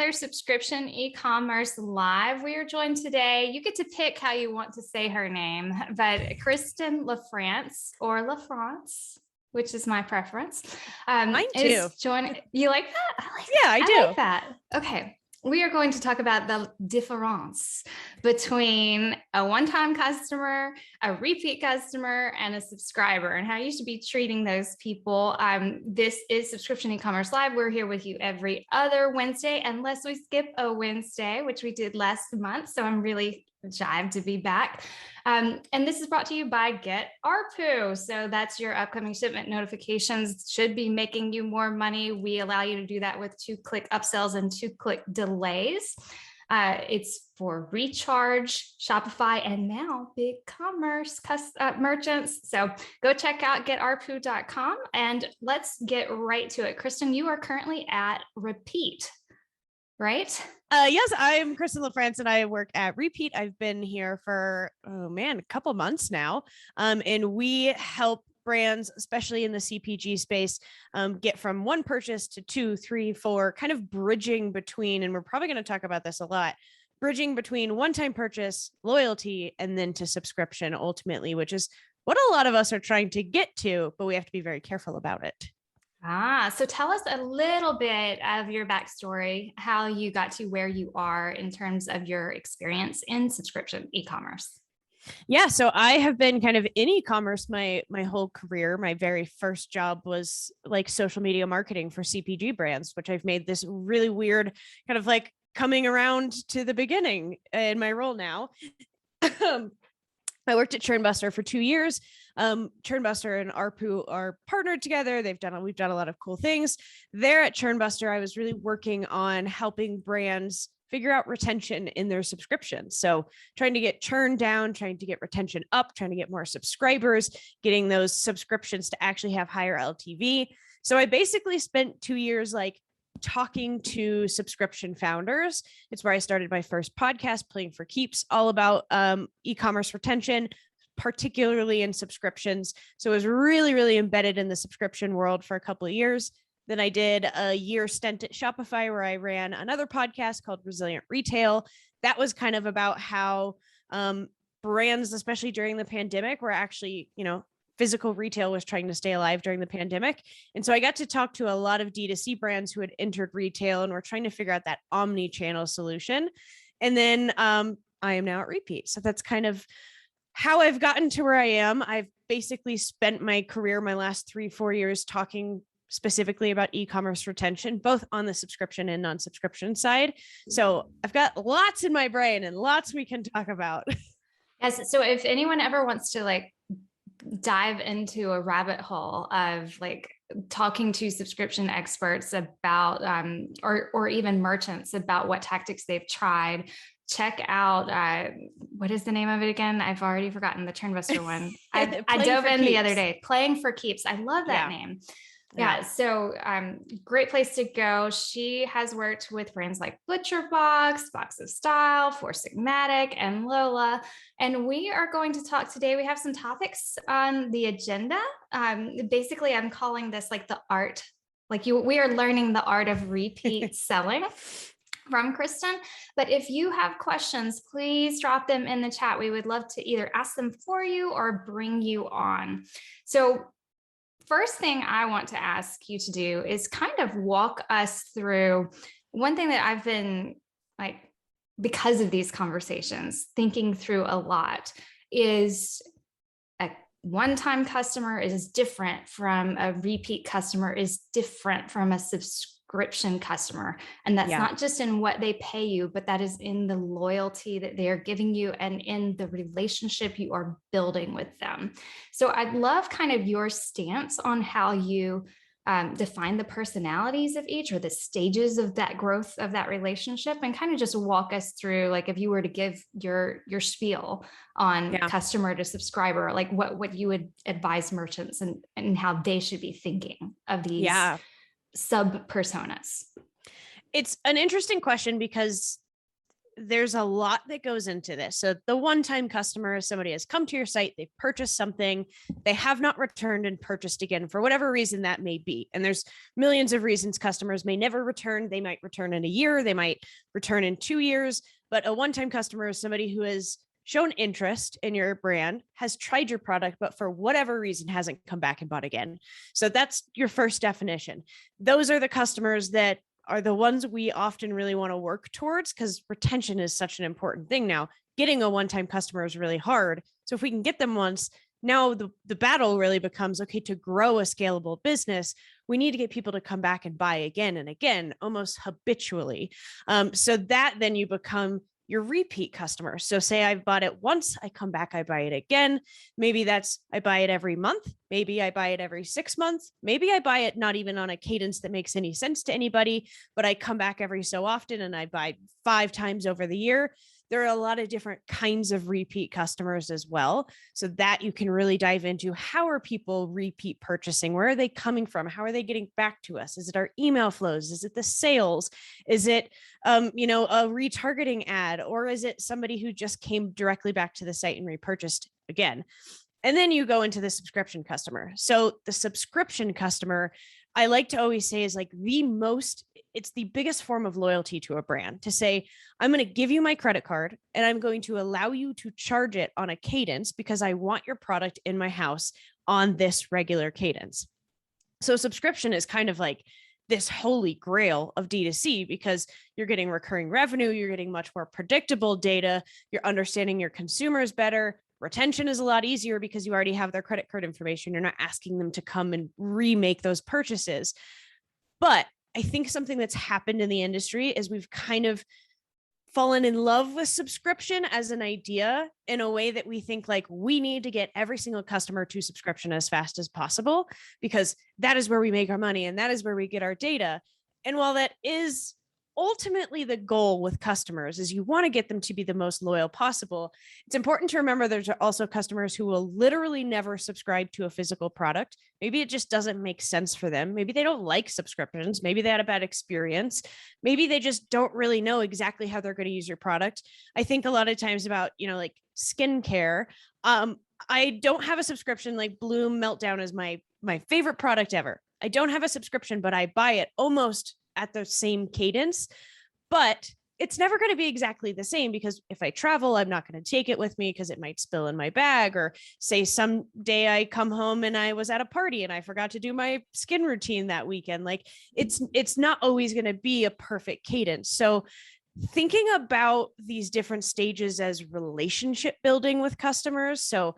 another Subscription Ecommerce Live. We are joined today. You get to pick how you want to say her name, but Kristen LaFrance or LaFrance, which is my preference. Mine too. You like that? I do. I like that. Okay. We are going to talk about the difference between a one-time customer, a repeat customer, and a subscriber, and how you should be treating those people. This is Subscription Ecommerce Live. We're here with you every other Wednesday, unless we skip a Wednesday, which we did last month. So I'm really jived to be back. And this is brought to you by Get ARPU. So that's your upcoming shipment notifications. Should be making you more money. We allow you to do that with 2-click upsells and 2-click delays. It's for recharge, Shopify, and now BigCommerce merchants. So go check out getarpu.com and let's get right to it. Kristen, you are currently at Repeat, right? Yes, I'm Kristen LaFrance and I work at Repeat. I've been here for, a couple months now. And we help brands, especially in the CPG space, get from one purchase to 2, 3, 4, kind of bridging between, and we're probably going to talk about this a lot, bridging between one-time purchase, loyalty, and then to subscription ultimately, which is what a lot of us are trying to get to, but we have to be very careful about it. So tell us a little bit of your backstory, how you got to where you are in terms of your experience in subscription e-commerce. Yeah, so I have been kind of in e-commerce my whole career. My very first job was like social media marketing for CPG brands, which I've made this really weird kind of like coming around to the beginning in my role now. I worked at Churnbuster for 2 years. Churnbuster and ARPU are partnered together. We've done a lot of cool things. There at Churnbuster, I was really working on helping brands figure out retention in their subscriptions. So trying to get churn down, trying to get retention up, trying to get more subscribers, getting those subscriptions to actually have higher LTV. So I basically spent 2 years like talking to subscription founders. It's where I started my first podcast, Playing for Keeps, all about e-commerce retention, particularly in subscriptions. So I was really, really embedded in the subscription world for a couple of years. Then I did a year stint at Shopify where I ran another podcast called Resilient Retail. That was kind of about how brands, especially during the pandemic, were actually, physical retail was trying to stay alive during the pandemic. And so I got to talk to a lot of D2C brands who had entered retail and were trying to figure out that omni-channel solution. And then I am now at Repeat. So that's kind of how I've gotten to where I am. I've basically spent my career, my last 3-4 years, talking specifically about e-commerce retention, both on the subscription and non-subscription side. So I've got lots in my brain and lots we can talk about. Yes. So if anyone ever wants to dive into a rabbit hole of talking to subscription experts about, or even merchants about what tactics they've tried, check out, what is the name of it again? I've already forgotten, the Churnbuster one. I dove in the other day, Playing for Keeps. I love that name. Yeah. So great place to go. She has worked with brands like ButcherBox, Box of Style, Four Sigmatic, and Lola. And we are going to talk today. We have some topics on the agenda. Basically, I'm calling this the art, we are learning the art of repeat selling from Kristen. But if you have questions, please drop them in the chat. We would love to either ask them for you or bring you on. So first thing I want to ask you to do is kind of walk us through one thing that I've been because of these conversations, thinking through a lot is a one-time customer is different from a repeat customer, is different from a subscription customer. And that's not just in what they pay you, but that is in the loyalty that they are giving you and in the relationship you are building with them. So I'd love kind of your stance on how you define the personalities of each, or the stages of that growth of that relationship, and kind of just walk us through, if you were to give your spiel on customer to subscriber, what you would advise merchants and how they should be thinking of these sub personas. It's an interesting question because there's a lot that goes into this. So the one-time customer, somebody has come to your site, they've purchased something, they have not returned and purchased again for whatever reason that may be. And there's millions of reasons customers may never return. They might return in a year, they might return in 2 years, but a one-time customer is somebody who has shown interest in your brand, has tried your product, but for whatever reason hasn't come back and bought again. So that's your first definition. Those are the customers that are the ones we often really want to work towards, because retention is such an important thing now. Getting a one-time customer is really hard. So if we can get them once, now the battle really becomes, okay, to grow a scalable business, we need to get people to come back and buy again and again, almost habitually. So that then you become your repeat customer. So say I've bought it once, I come back, I buy it again. Maybe that's, I buy it every month. Maybe I buy it every 6 months. Maybe I buy it not even on a cadence that makes any sense to anybody, but I come back every so often and I buy 5 times over the year. There are a lot of different kinds of repeat customers as well. So that you can really dive into, how are people repeat purchasing? Where are they coming from? How are they getting back to us? Is it our email flows? Is it the sales? Is it, a retargeting ad? Or is it somebody who just came directly back to the site and repurchased again? And then you go into the subscription customer. So the subscription customer, I like to always say, is like it's the biggest form of loyalty to a brand, to say, I'm going to give you my credit card and I'm going to allow you to charge it on a cadence because I want your product in my house on this regular cadence. So subscription is kind of like this holy grail of D2C, because you're getting recurring revenue, you're getting much more predictable data, you're understanding your consumers better. Retention is a lot easier because you already have their credit card information. You're not asking them to come and remake those purchases. But I think something that's happened in the industry is we've kind of fallen in love with subscription as an idea in a way that we think like we need to get every single customer to subscription as fast as possible, because that is where we make our money and that is where we get our data. And while that is ultimately the goal with customers, is you want to get them to be the most loyal possible, it's important to remember there's also customers who will literally never subscribe to a physical product. Maybe it just doesn't make sense for them. Maybe they don't like subscriptions. Maybe they had a bad experience. Maybe they just don't really know exactly how they're going to use your product. I think a lot of times about, like skincare. I don't have a subscription. Like Bloom Meltdown is my favorite product ever. I don't have a subscription, but I buy it almost at the same cadence, but it's never going to be exactly the same, because if I travel, I'm not going to take it with me because it might spill in my bag. Or say someday I come home and I was at a party and I forgot to do my skin routine that weekend. Like it's not always going to be a perfect cadence. So thinking about these different stages as relationship building with customers. So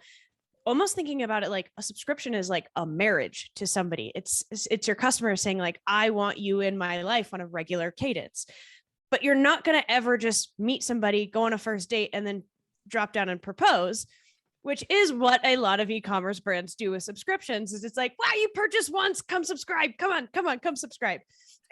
almost thinking about it like a subscription is like a marriage to somebody. It's your customer saying like, I want you in my life on a regular cadence. But you're not going to ever just meet somebody, go on a first date, and then drop down and propose, which is what a lot of e-commerce brands do with subscriptions. Is it's like, wow, you purchased once, come subscribe. Come on, come subscribe.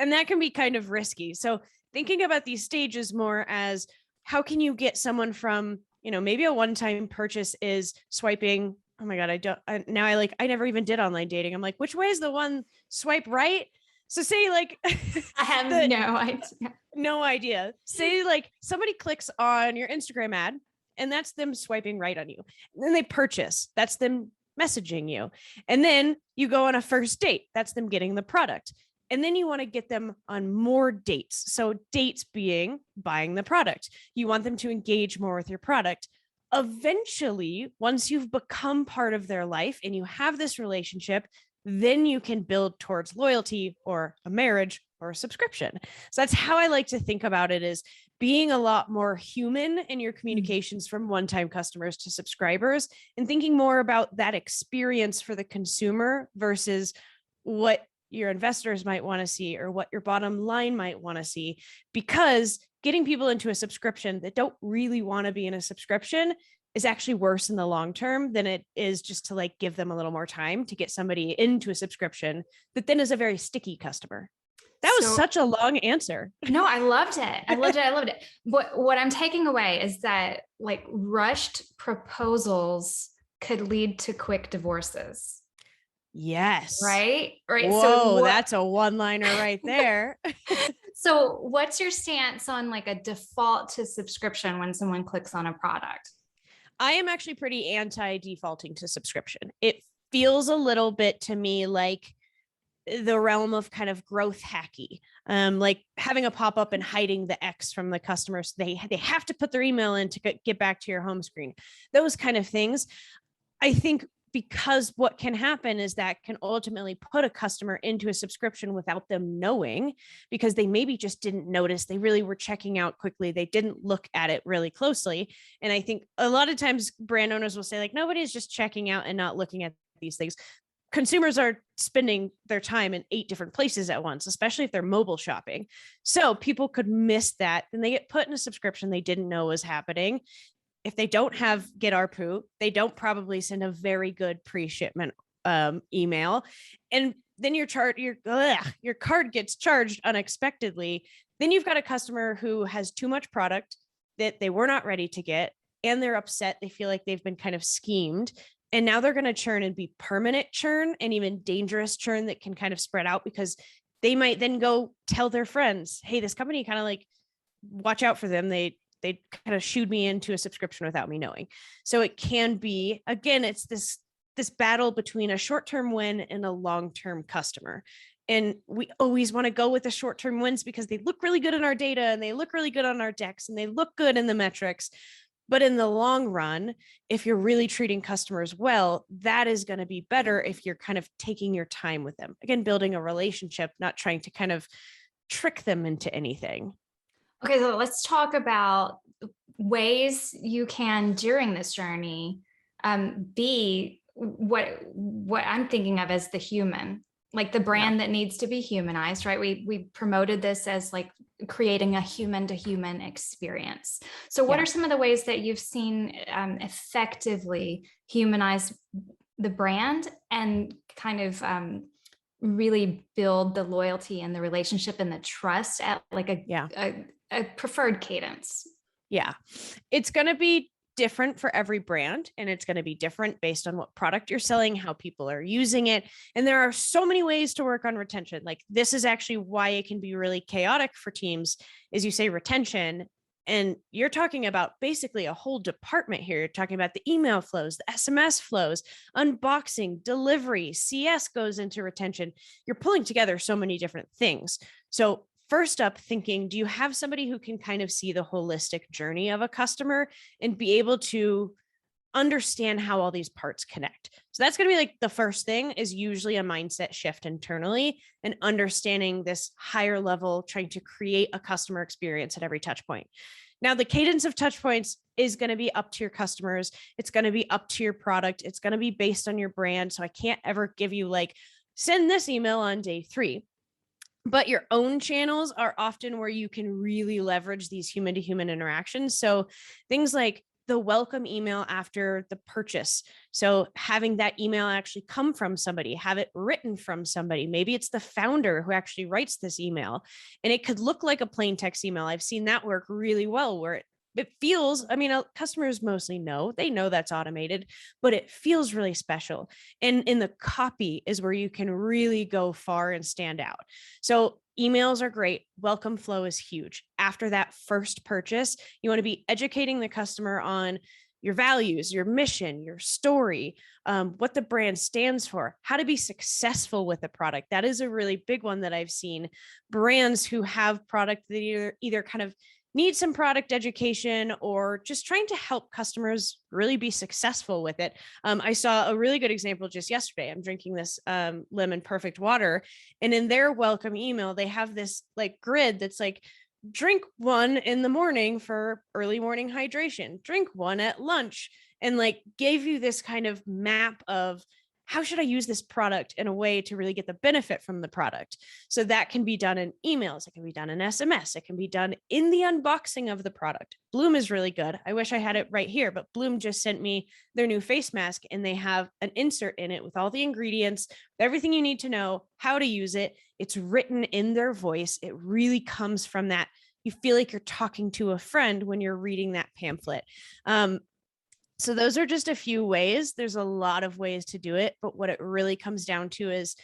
And that can be kind of risky. So thinking about these stages more as, how can you get someone from, maybe a one-time purchase is swiping. Oh my God, I never even did online dating. I'm like, which way is the one swipe right? So say like, I have no idea. No idea. Say like somebody clicks on your Instagram ad and that's them swiping right on you. And then they purchase. That's them messaging you. And then you go on a first date. That's them getting the product. And then you want to get them on more dates. So dates being buying the product. You want them to engage more with your product. Eventually, once you've become part of their life and you have this relationship, then you can build towards loyalty or a marriage or a subscription. So that's how I like to think about it, is being a lot more human in your communications from one-time customers to subscribers, and thinking more about that experience for the consumer versus what your investors might want to see or what your bottom line might want to see. Because getting people into a subscription that don't really want to be in a subscription is actually worse in the long term than it is just to like give them a little more time to get somebody into a subscription that then is a very sticky customer. That was such a long answer. No, I loved it. I loved it. But what I'm taking away is that like rushed proposals could lead to quick divorces. Yes. Right. Whoa, that's a one-liner right there. So what's your stance on like a default to subscription when someone clicks on a product? I am actually pretty anti defaulting to subscription. It feels a little bit to me like the realm of kind of growth hacky, like having a pop up and hiding the X from the customers. They have to put their email in to get back to your home screen. Those kind of things. I think because what can happen is that can ultimately put a customer into a subscription without them knowing, because they maybe just didn't notice. They really were checking out quickly. They didn't look at it really closely. And I think a lot of times brand owners will say like, nobody's just checking out and not looking at these things. Consumers are spending their time in 8 different places at once, especially if they're mobile shopping. So people could miss that. Then they get put in a subscription they didn't know was happening. If they don't have get ARPU, they don't probably send a very good pre-shipment email. And then your card gets charged unexpectedly. Then you've got a customer who has too much product that they were not ready to get, and they're upset. They feel like they've been kind of schemed. And now they're going to churn and be permanent churn, and even dangerous churn that can kind of spread out, because they might then go tell their friends, hey, this company kind of like, watch out for them. They kind of shooed me into a subscription without me knowing. So it can be, again, it's this battle between a short-term win and a long-term customer. And we always want to go with the short-term wins because they look really good in our data and they look really good on our decks and they look good in the metrics. But in the long run, if you're really treating customers well, that is going to be better if you're kind of taking your time with them. Again, building a relationship, not trying to kind of trick them into anything. Okay, so let's talk about ways you can during this journey be what I'm thinking of as the human, like the brand that needs to be humanized, right? We promoted this as like creating a human to human experience. So what are some of the ways that you've seen effectively humanize the brand and kind of really build the loyalty and the relationship and the trust at like a preferred cadence? Yeah, it's going to be different for every brand, and it's going to be different based on what product you're selling, how people are using it. And there are so many ways to work on retention. Like, this is actually why it can be really chaotic for teams, is you say retention, and you're talking about basically a whole department here. You're talking about the email flows, the SMS flows, unboxing, delivery, CS goes into retention. You're pulling together so many different things. So first up, thinking, do you have somebody who can kind of see the holistic journey of a customer and be able to understand how all these parts connect? So that's going to be like the first thing, is usually a mindset shift internally and understanding this higher level, trying to create a customer experience at every touch point. Now, the cadence of touch points is going to be up to your customers. It's going to be up to your product. It's going to be based on your brand. So I can't ever give you like, send this email on day 3. But your own channels are often where you can really leverage these human to human interactions. So things like the welcome email after the purchase. So having that email actually come from somebody, have it written from somebody. Maybe it's the founder who actually writes this email, and it could look like a plain text email. I've seen that work really well, where it feels, I mean, customers mostly know, they know that's automated, but it feels really special. And in the copy is where you can really go far and stand out. So emails are great. Welcome flow is huge. After that first purchase, you want to be educating the customer on your values, your mission, your story, what the brand stands for, how to be successful with the product. That is a really big one that I've seen. Brands who have product that either kind of need some product education or just trying to help customers really be successful with it. I saw a really good example just yesterday. I'm drinking this lemon perfect water, and in their welcome email, they have this like grid that's like, drink 1 in the morning for early morning hydration, drink 1 at lunch, and like gave you this kind of map of, how should I use this product in a way to really get the benefit from the product? So that can be done in emails. It can be done in SMS. It can be done in the unboxing of the product. Bloom is really good. I wish I had it right here, but Bloom just sent me their new face mask, and they have an insert in it with all the ingredients, everything you need to know, how to use it. It's written in their voice. It really comes from that. You feel like you're talking to a friend when you're reading that pamphlet. So those are just a few ways. There's a lot of ways to do it, but what it really comes down to is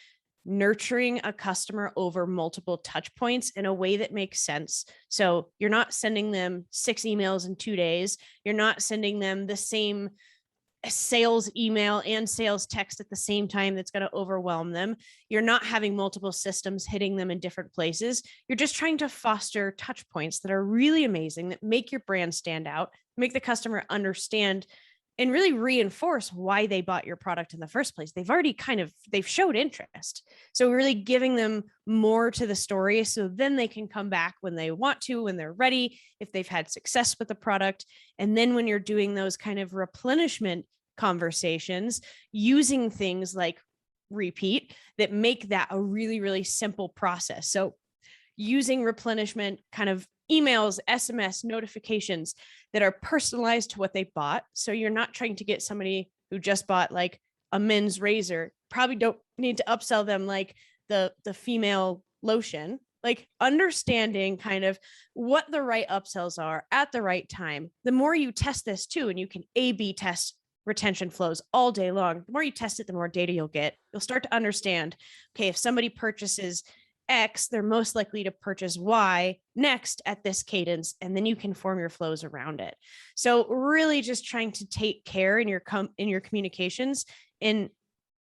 nurturing a customer over multiple touch points in a way that makes sense. So you're not sending them 6 emails in 2 days. You're not sending them the same sales email and sales text at the same time that's going to overwhelm them. You're not having multiple systems hitting them in different places. You're just trying to foster touch points that are really amazing, that make your brand stand out, make the customer understand and really reinforce why they bought your product in the first place. They've showed interest. So really giving them more to the story so then they can come back when they want to, when they're ready, if they've had success with the product. And then when you're doing those kind of replenishment conversations, using things like repeat that make that a really, really simple process. So using replenishment kind of emails, SMS, notifications that are personalized to what they bought. So you're not trying to get somebody who just bought like a men's razor, probably don't need to upsell them like the female lotion, like understanding kind of what the right upsells are at the right time. The more you test this too, and you can A/B test retention flows all day long, the more you test it, the more data you'll get. You'll start to understand, okay, if somebody purchases X, they're most likely to purchase Y next at this cadence, and then you can form your flows around it. So really just trying to take care in your communications and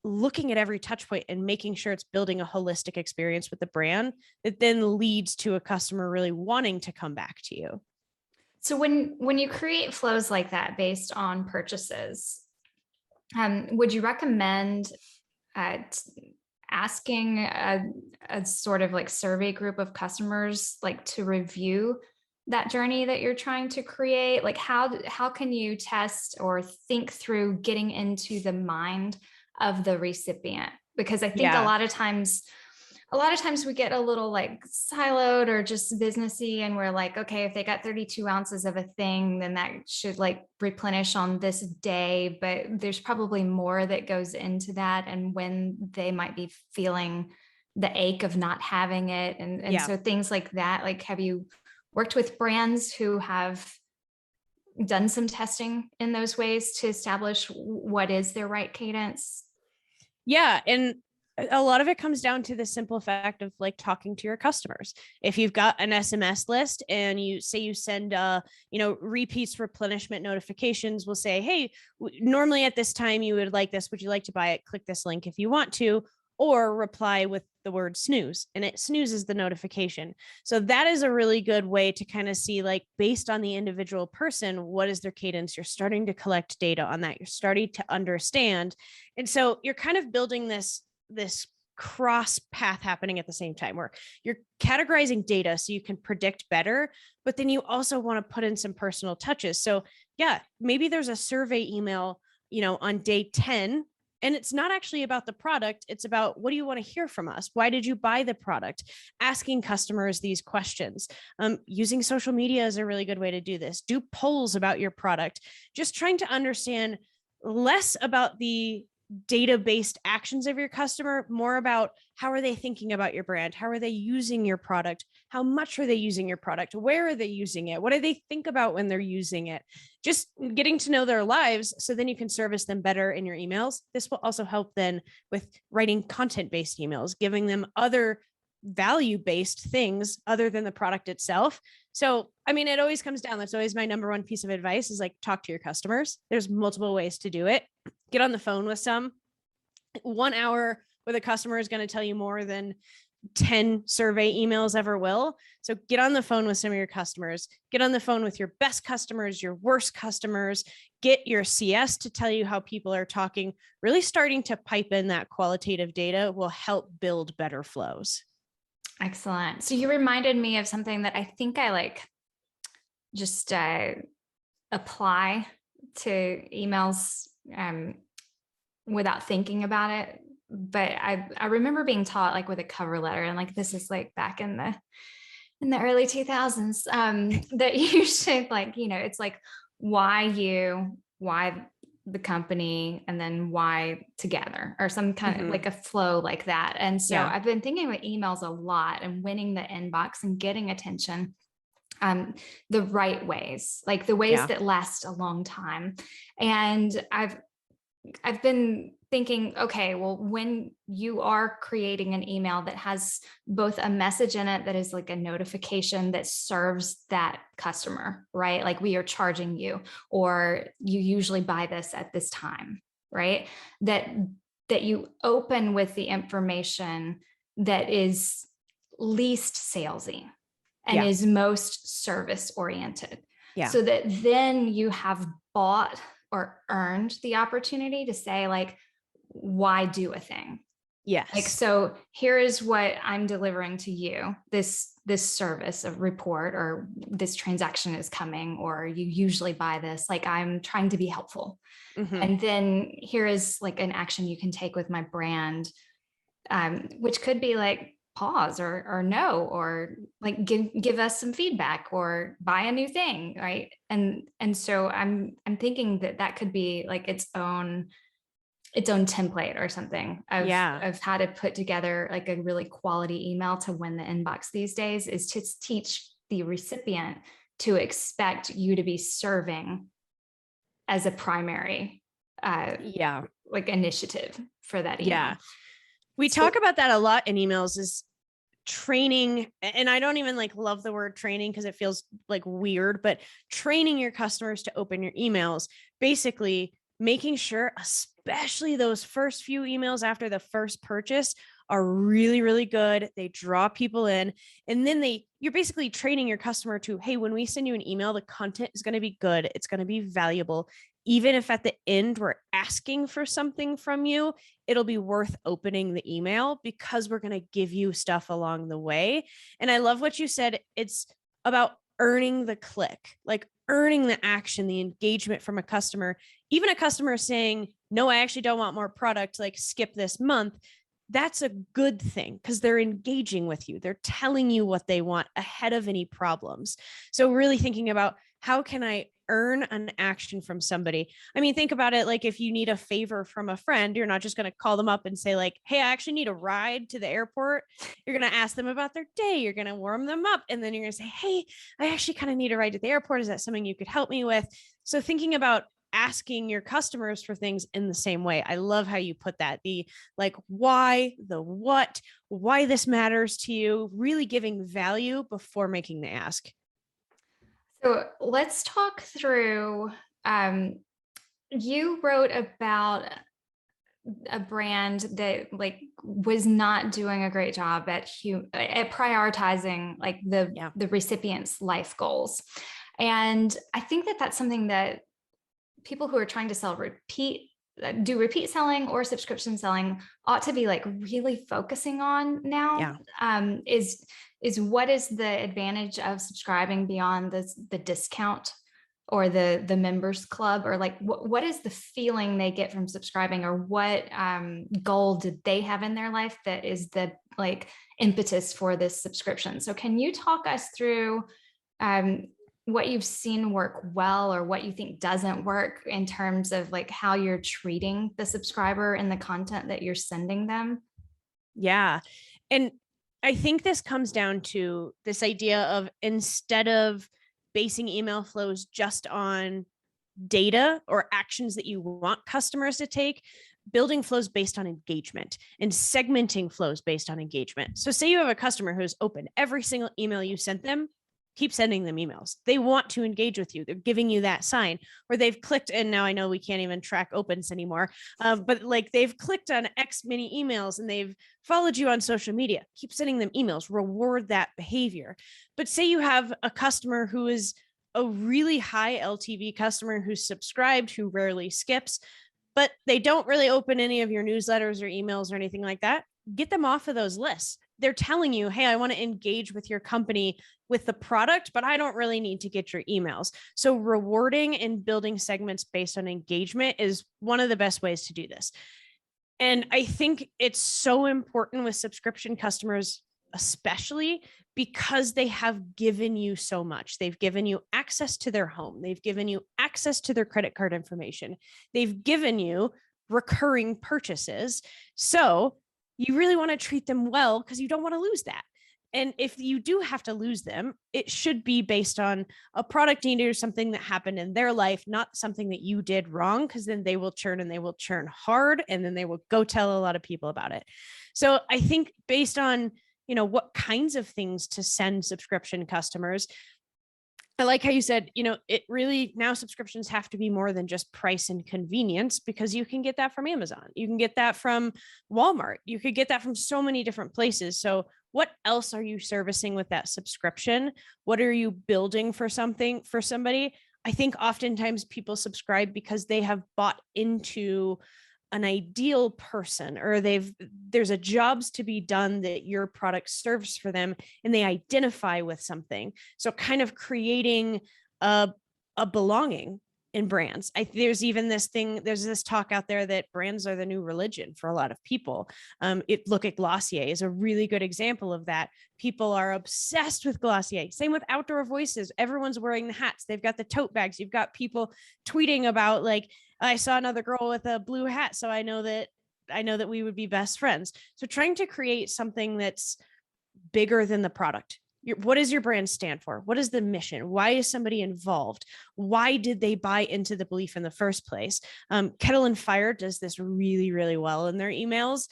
looking at every touch point and making sure it's building a holistic experience with the brand that then leads to a customer really wanting to come back to you. So when you create flows like that based on purchases, would you recommend asking a sort of like survey group of customers like to review that journey that you're trying to create? Like how can you test or think through getting into the mind of the recipient? Because I think a lot of times we get a little like siloed or just businessy, and we're like, okay, if they got 32 ounces of a thing, then that should like replenish on this day. But there's probably more that goes into that, and when they might be feeling the ache of not having it. And so things like that, like, have you worked with brands who have done some testing in those ways to establish what is their right cadence? Yeah. And a lot of it comes down to the simple fact of like talking to your customers. If you've got an SMS list and you say you send, repeats, replenishment notifications, will say, hey, normally at this time you would like this. Would you like to buy it? Click this link if you want to, or reply with the word snooze, and it snoozes the notification. So that is a really good way to kind of see, like, based on the individual person, what is their cadence? You're starting to collect data on that. You're starting to understand. And so you're kind of building this cross path happening at the same time where you're categorizing data so you can predict better, but then you also want to put in some personal touches. So yeah, maybe there's a survey email, on day 10, and it's not actually about the product. It's about, what do you want to hear from us? Why did you buy the product? Asking customers these questions. Using social media is a really good way to do this. Do polls about your product. Just trying to understand less about the data-based actions of your customer, more about how are they thinking about your brand? How are they using your product? How much are they using your product? Where are they using it? What do they think about when they're using it? Just getting to know their lives so then you can service them better in your emails. This will also help then with writing content-based emails, giving them other value-based things other than the product itself. So, it always comes down, that's always my number one piece of advice, is like, talk to your customers. There's multiple ways to do it. Get on the phone with some. 1 hour with a customer is going to tell you more than 10 survey emails ever will. So get on the phone with some of your customers, get on the phone with your best customers, your worst customers, get your CS to tell you how people are talking. Really starting to pipe in that qualitative data will help build better flows. Excellent. So you reminded me of something that I think I just apply to emails without thinking about it. But I remember being taught with a cover letter, and this is back in the early 2000s, that you should it's why the company, and then why together, or some kind of a flow like that. And so I've been thinking about emails a lot and winning the inbox and getting attention the right ways, the ways that last a long time. And I've I've been thinking, okay, well, when you are creating an email that has both a message in it that is like a notification that serves that customer, right? Like we are charging you, or you usually buy this at this time, right? That that you open with the information that is least salesy and Yeah. is most service oriented. Yeah. So that then you have bought or earned the opportunity to say, like, why do a thing? Like, Yes. so here is what I'm delivering to you, this service of report, or this transaction is coming, or you usually buy this, like I'm trying to be helpful. Mhm. And then here is like an action you can take with my brand, which could be like pause, or no, or like give us some feedback, or buy a new thing, right? And so I'm thinking that that could be like its own template or something Yeah. of how to put together like a really quality email to win the inbox these days, is to teach the recipient to expect you to be serving as a primary Yeah. like initiative for that email. Yeah. We So talk about that a lot in emails, is training. And I don't even like love the word training because it feels like weird, but training your customers to open your emails, basically making sure, especially those first few emails after the first purchase, are really, really good. They draw people in. And then you're basically training your customer to, hey, when we send you an email, the content is going to be good. It's going to be valuable. Even if at the end we're asking for something from you, it'll be worth opening the email because we're going to give you stuff along the way. And I love what you said. It's about earning the click, like earning the action, the engagement from a customer. Even a customer saying, no, I actually don't want more product, like skip this month. That's a good thing because they're engaging with you. They're telling you what they want ahead of any problems. So really thinking about, how can I earn an action from somebody? I mean, think about it. Like if you need a favor from a friend, you're not just going to call them up and say like, hey, I actually need a ride to the airport. You're going to ask them about their day. You're going to warm them up. And then you're going to say, hey, I actually kind of need a ride to the airport. Is that something you could help me with? So thinking about asking your customers for things in the same way. I love how you put that. The like why, the what, why this matters to you, really giving value before making the ask. So let's talk through. You wrote about a brand that like was not doing a great job at prioritizing like Yeah. the recipient's life goals, and I think that that's something that people who are trying to do repeat selling or subscription selling ought to be like really focusing on now. Yeah. Is what is the advantage of subscribing beyond the discount or the members club, or like what is the feeling they get from subscribing, or what goal did they have in their life that is the like impetus for this subscription? So can you talk us through um, what you've seen work well, or what you think doesn't work in terms of like how you're treating the subscriber and the content that you're sending them? Yeah. And I think this comes down to this idea of, instead of basing email flows just on data or actions that you want customers to take, building flows based on engagement and segmenting flows based on engagement. So say you have a customer who's opened every single email you sent them, keep sending them emails. They want to engage with you. They're giving you that sign. Or they've clicked, and now I know we can't even track opens anymore, but like they've clicked on X many emails and they've followed you on social media. Keep sending them emails, reward that behavior. But say you have a customer who is a really high LTV customer who's subscribed, who rarely skips, but they don't really open any of your newsletters or emails or anything like that. Get them off of those lists. They're telling you, hey, I want to engage with your company with the product, but I don't really need to get your emails. So rewarding and building segments based on engagement is one of the best ways to do this. And I think it's so important with subscription customers, especially because they have given you so much. They've given you access to their home. They've given you access to their credit card information. They've given you recurring purchases. So you really want to treat them well because you don't want to lose that. And if you do have to lose them, it should be based on a product need or something that happened in their life, not something that you did wrong, because then they will churn, and they will churn hard, and then they will go tell a lot of people about it. So I think based on, what kinds of things to send subscription customers, I like how you said, it really, now subscriptions have to be more than just price and convenience, because you can get that from Amazon. You can get that from Walmart. You could get that from so many different places. So what else are you servicing with that subscription? What are you building for somebody? I think oftentimes people subscribe because they have bought into an ideal person, or there's a jobs to be done that your product serves for them, and they identify with something. So kind of creating a belonging in brands. There's even there's this talk out there that brands are the new religion for a lot of people. Look at Glossier is a really good example of that. People are obsessed with Glossier. Same with Outdoor Voices. Everyone's wearing the hats. They've got the tote bags. You've got people tweeting about, like, I saw another girl with a blue hat, so I know that we would be best friends. So trying to create something that's bigger than the product. What does your brand stand for? What is the mission? Why is somebody involved? Why did they buy into the belief in the first place? Kettle and Fire does this really, really well in their emails.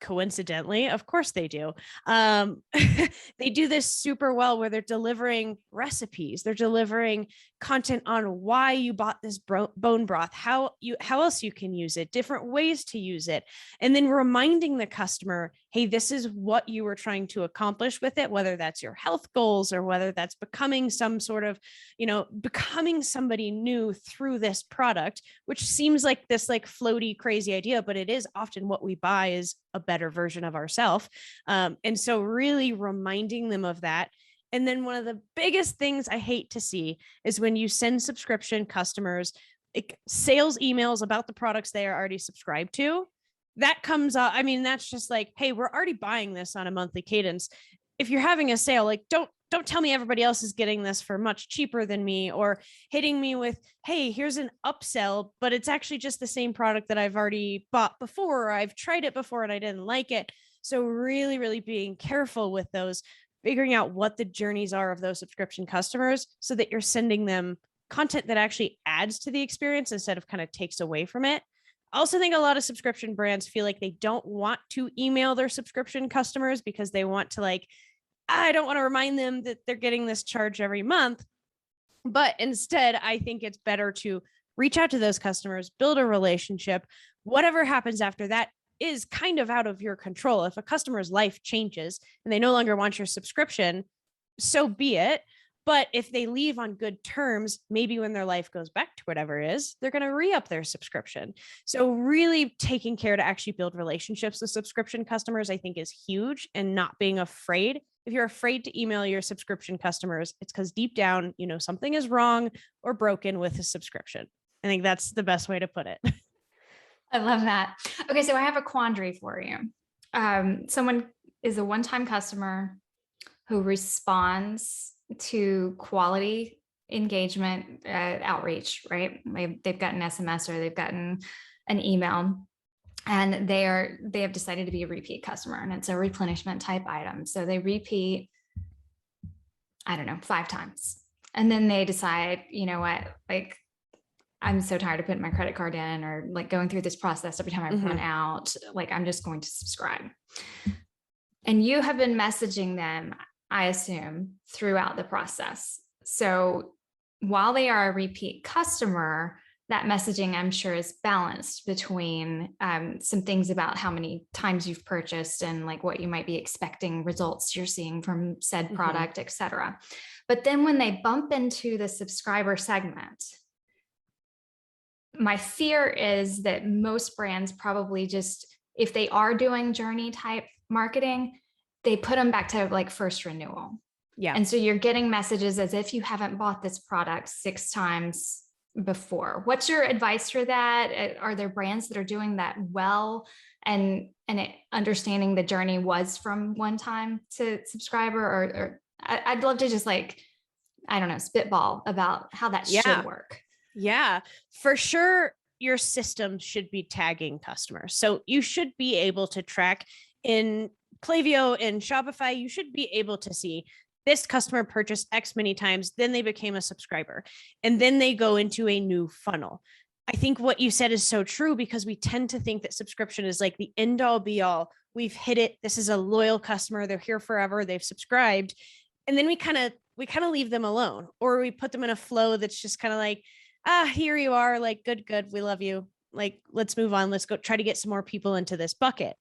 Coincidentally, of course they do. They do this super well, where they're delivering recipes. They're delivering content on why you bought this bone broth, how else you can use it, different ways to use it, and then reminding the customer, hey, this is what you were trying to accomplish with it, whether that's your health goals or whether that's becoming some sort of, becoming somebody new through this product, which seems like this like floaty, crazy idea, but it is often what we buy is a better version of ourselves. And so really reminding them of that. And then one of the biggest things I hate to see is when you send subscription customers sales emails about the products they are already subscribed to. That comes up. I mean, that's just like, hey, we're already buying this on a monthly cadence. If you're having a sale, like, don't tell me everybody else is getting this for much cheaper than me, or hitting me with, hey, here's an upsell, but it's actually just the same product that I've already bought before, or I've tried it before and I didn't like it. So really, really being careful with those, figuring out what the journeys are of those subscription customers so that you're sending them content that actually adds to the experience instead of kind of takes away from it. I also think a lot of subscription brands feel like they don't want to email their subscription customers because they want to, like, I don't want to remind them that they're getting this charge every month. But instead, I think it's better to reach out to those customers, build a relationship. Whatever happens after that is kind of out of your control. If a customer's life changes and they no longer want your subscription, so be it. But if they leave on good terms, maybe when their life goes back to whatever it is, they're going to re-up their subscription. So really taking care to actually build relationships with subscription customers, I think, is huge, and not being afraid. If you're afraid to email your subscription customers, it's because deep down, something is wrong or broken with a subscription. I think that's the best way to put it. I love that. Okay, so I have a quandary for you. Someone is a one-time customer who responds to quality engagement outreach, right? They've gotten SMS or they've gotten an email, and they have decided to be a repeat customer, and it's a replenishment type item. So they repeat, I don't know, 5 times. And then they decide, you know what, like, I'm so tired of putting my credit card in, or like going through this process every time I run out, like, I'm just going to subscribe. And you have been messaging them, I assume, throughout the process. So while they are a repeat customer, that messaging, I'm sure, is balanced between some things about how many times you've purchased and like what you might be expecting results you're seeing from said product, et cetera. But then when they bump into the subscriber segment, my fear is that most brands probably just, if they are doing journey type marketing, they put them back to like first renewal. Yeah. And so you're getting messages as if you haven't bought this product 6 times before. What's your advice for that? Are there brands that are doing that well, and understanding the journey was from one time to subscriber? Or I'd love to just, like, I don't know, spitball about how that should work. Yeah, for sure. Your system should be tagging customers. So you should be able to track in Klaviyo and Shopify, you should be able to see this customer purchased X many times, then they became a subscriber, and then they go into a new funnel. I think what you said is so true, because we tend to think that subscription is like the end all be all. We've hit it. This is a loyal customer. They're here forever. They've subscribed. And then we kind of leave them alone, or we put them in a flow that's just kind of like, here you are, like, good. We love you. Like, let's move on. Let's go try to get some more people into this bucket.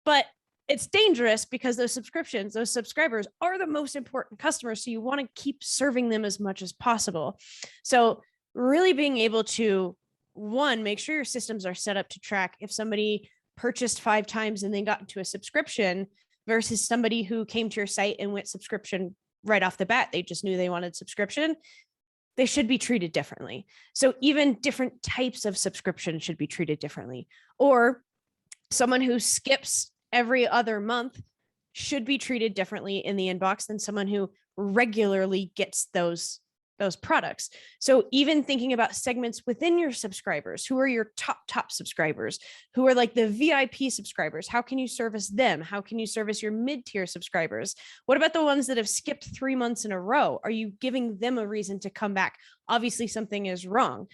But it's dangerous, because those subscribers are the most important customers. So you want to keep serving them as much as possible. So really being able to, one, make sure your systems are set up to track if somebody purchased 5 times and then got into a subscription versus somebody who came to your site and went subscription right off the bat. They just knew they wanted subscription. They should be treated differently. So even different types of subscription should be treated differently. Or someone who skips every other month should be treated differently in the inbox than someone who regularly gets those products. So even thinking about segments within your subscribers, who are your top subscribers, who are like the VIP subscribers, how can you service them? How can you service your mid-tier subscribers? What about the ones that have skipped 3 months in a row? Are you giving them a reason to come back? Obviously something is wrong.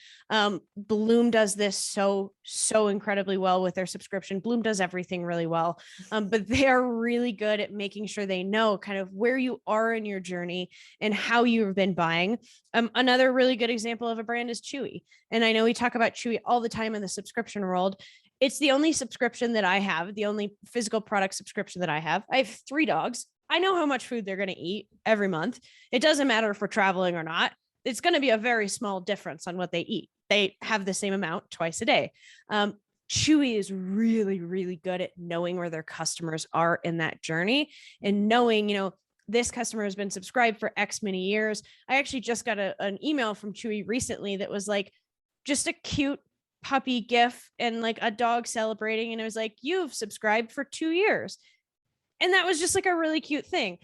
Bloom does this so incredibly well with their subscription. Bloom does everything really well, but they are really good at making sure they know kind of where you are in your journey and how you've been buying. Another really good example of a brand is Chewy. And I know we talk about Chewy all the time in the subscription world. It's the only subscription that I have, the only physical product subscription that I have. I have 3 dogs. I know how much food they're going to eat every month. It doesn't matter if we're traveling or not. It's going to be a very small difference on what they eat. They have the same amount twice a day. Chewy is really, really good at knowing where their customers are in that journey and knowing, this customer has been subscribed for X many years. I actually just got an email from Chewy recently that was like just a cute puppy gif and like a dog celebrating. And it was like, you've subscribed for 2 years. And that was just like a really cute thing.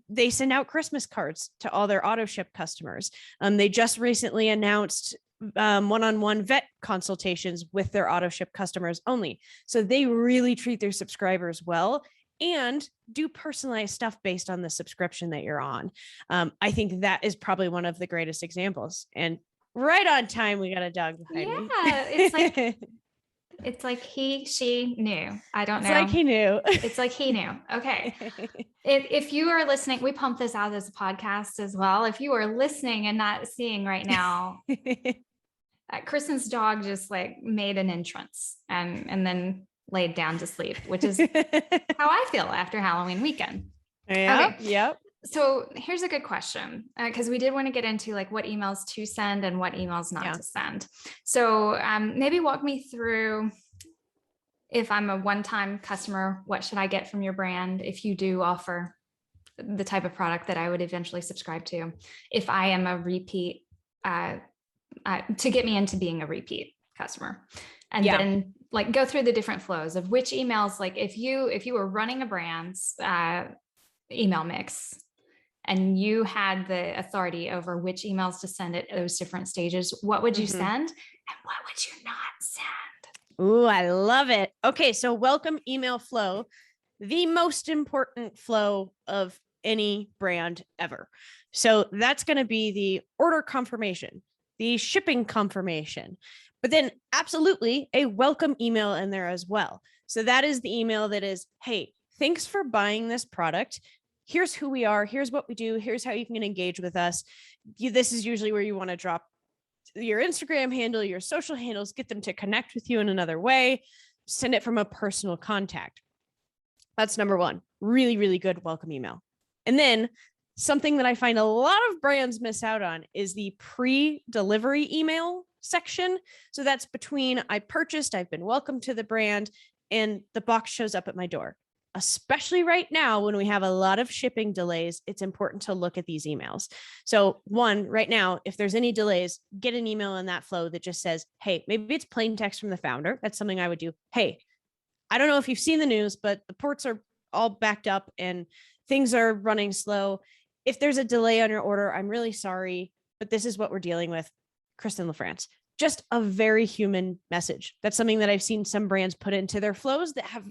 They send out Christmas cards to all their auto ship customers. They just recently announced one-on-one vet consultations with their auto ship customers only. So they really treat their subscribers well and do personalized stuff based on the subscription that you're on. I think that is probably one of the greatest examples. And right on time, we got a dog behind me. Yeah, it's like she knew. I don't know. It's like he knew. It's like he knew. Okay. If you are listening, we pump this out as a podcast as well. If you are listening and not seeing right now, Kristen's dog just like made an entrance and then laid down to sleep, which is how I feel after Halloween weekend. Yeah. Okay. Yep. So here's a good question, because we did want to get into like what emails to send and what emails not to send. So maybe walk me through, if I'm a one-time customer, what should I get from your brand if you do offer the type of product that I would eventually subscribe to? If I am a repeat, to get me into being a repeat customer, and then like go through the different flows of which emails, like if you were running a brand's email mix, and you had the authority over which emails to send at those different stages, what would you send and what would you not send? Ooh, I love it. Okay. So welcome email flow, the most important flow of any brand ever. So that's going to be the order confirmation, the shipping confirmation, but then absolutely a welcome email in there as well. So that is the email that is, hey, thanks for buying this product. Here's who we are. Here's what we do. Here's how you can engage with us. This is usually where you want to drop your Instagram handle, your social handles, get them to connect with you in another way. Send it from a personal contact. That's number one. Really, really good welcome email. And then something that I find a lot of brands miss out on is the pre-delivery email section. So that's between I purchased, I've been welcomed to the brand, and the box shows up at my door. Especially right now, when we have a lot of shipping delays, it's important to look at these emails. So one, right now, if there's any delays, get an email in that flow that just says, hey, maybe it's plain text from the founder. That's something I would do. Hey, I don't know if you've seen the news, but the ports are all backed up and things are running slow. If there's a delay on your order, I'm really sorry, but this is what we're dealing with. Kristen LaFrance. Just a very human message. That's something that I've seen some brands put into their flows that have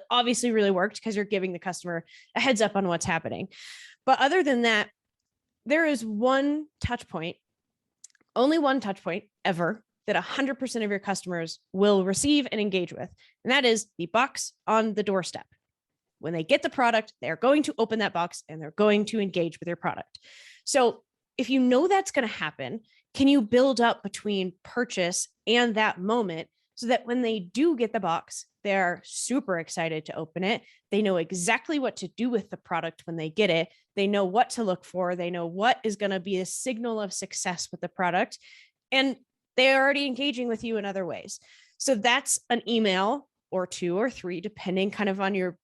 obviously really worked because you're giving the customer a heads up on what's happening. But other than that, there is one touch point, only one touch point ever, that 100% of your customers will receive and engage with. And that is the box on the doorstep. When they get the product, they're going to open that box and they're going to engage with your product. So if you know that's going to happen, can you build up between purchase and that moment so that when they do get the box, they're super excited to open it. They know exactly what to do with the product when they get it. They know what to look for. They know what is going to be a signal of success with the product. And they're already engaging with you in other ways. So that's an email or 2 or 3, depending kind of on your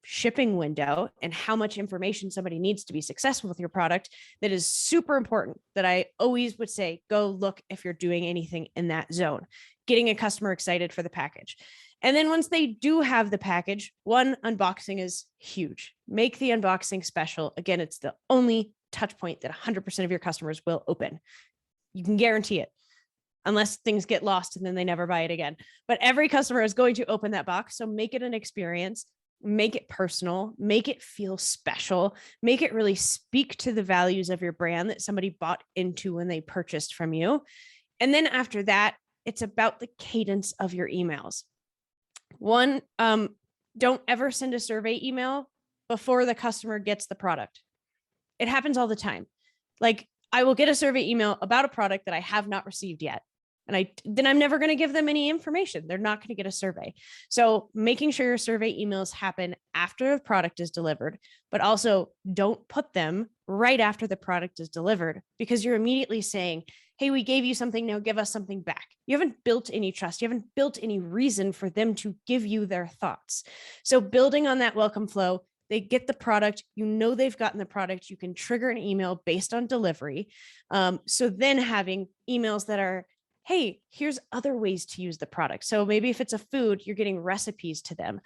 shipping window and how much information somebody needs to be successful with your product. That is super important, that I always would say, go look if you're doing anything in that zone, getting a customer excited for the package. And then once they do have the package, one, unboxing is huge. Make the unboxing special. Again, it's the only touch point that 100% of your customers will open. You can guarantee it, unless things get lost and then they never buy it again. But every customer is going to open that box. So make it an experience, make it personal, make it feel special, make it really speak to the values of your brand that somebody bought into when they purchased from you. And then after that, it's about the cadence of your emails. One, don't ever send a survey email before the customer gets the product. It happens all the time. Like, I will get a survey email about a product that I have not received yet. And then I'm never going to give them any information. They're not going to get a survey. So making sure your survey emails happen after the product is delivered, but also don't put them right after the product is delivered, because you're immediately saying, hey, we gave you something, now give us something back. You haven't built any trust. You haven't built any reason for them to give you their thoughts. So building on that welcome flow, they get the product, you know they've gotten the product, you can trigger an email based on delivery. So then having emails that are, hey, here's other ways to use the product. So maybe if it's a food, you're getting recipes to them.